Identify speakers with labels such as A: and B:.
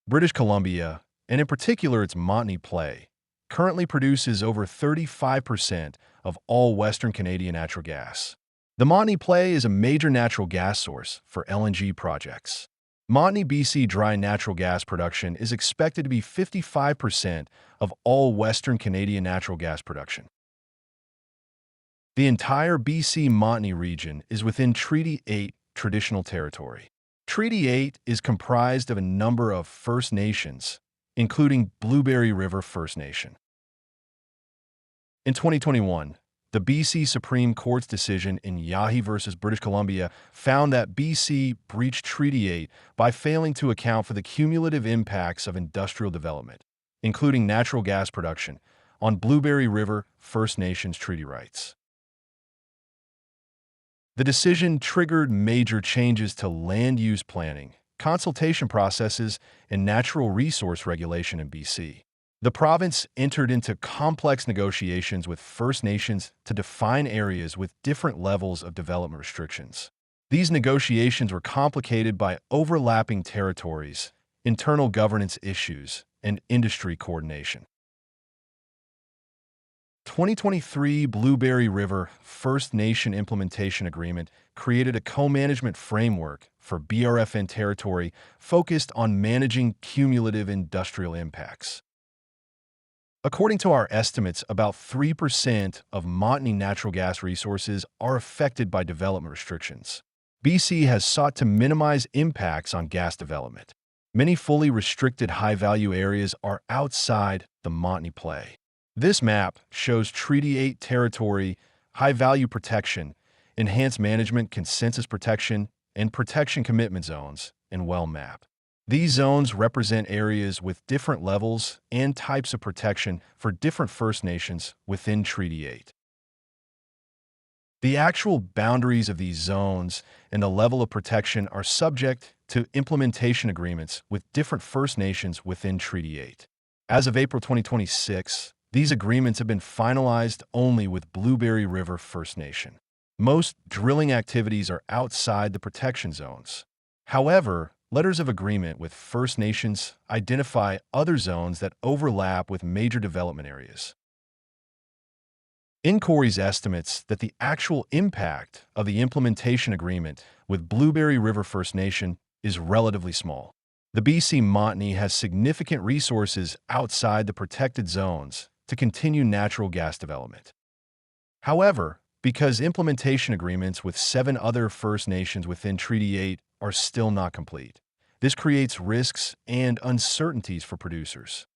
A: British Columbia, and in particular its Montney play, currently produces over 35% of all Western Canadian natural gas. The Montney play is a major natural gas source for LNG projects. Montney, BC dry natural gas production is expected to be 55% of all Western Canadian natural gas production. The entire BC Montney region is within Treaty 8 traditional territory. Treaty 8 is comprised of a number of First Nations, including Blueberry River First Nation. In 2021, the BC Supreme Court's decision in Yahey versus British Columbia found that BC breached Treaty 8 by failing to account for the cumulative impacts of industrial development, including natural gas production, on Blueberry River First Nations treaty rights. The decision triggered major changes to land use planning, consultation processes, and natural resource regulation in BC. The province entered into complex negotiations with First Nations to define areas with different levels of development restrictions. These negotiations were complicated by overlapping territories, internal governance issues, and industry coordination. 2023 Blueberry River First Nation Implementation Agreement created a co-management framework for BRFN territory focused on managing cumulative industrial impacts. According to our estimates, about 3% of Montney natural gas resources are affected by development restrictions. BC has sought to minimize impacts on gas development. Many fully restricted high-value areas are outside the Montney play. This map shows Treaty 8 territory, high-value protection, enhanced management consensus protection, and protection commitment zones in well map. These zones represent areas with different levels and types of protection for different First Nations within Treaty 8. The actual boundaries of these zones and the level of protection are subject to implementation agreements with different First Nations within Treaty 8. As of April 2026, these agreements have been finalized only with Blueberry River First Nation. Most drilling activities are outside the protection zones. However, letters of agreement with First Nations identify other zones that overlap with major development areas. Incorrys estimates that the actual impact of the implementation agreement with Blueberry River First Nation is relatively small. The BC Montney has significant resources outside the protected zones to continue natural gas development. However, because implementation agreements with 7 other First Nations within Treaty 8 are still not complete, this creates risks and uncertainties for producers.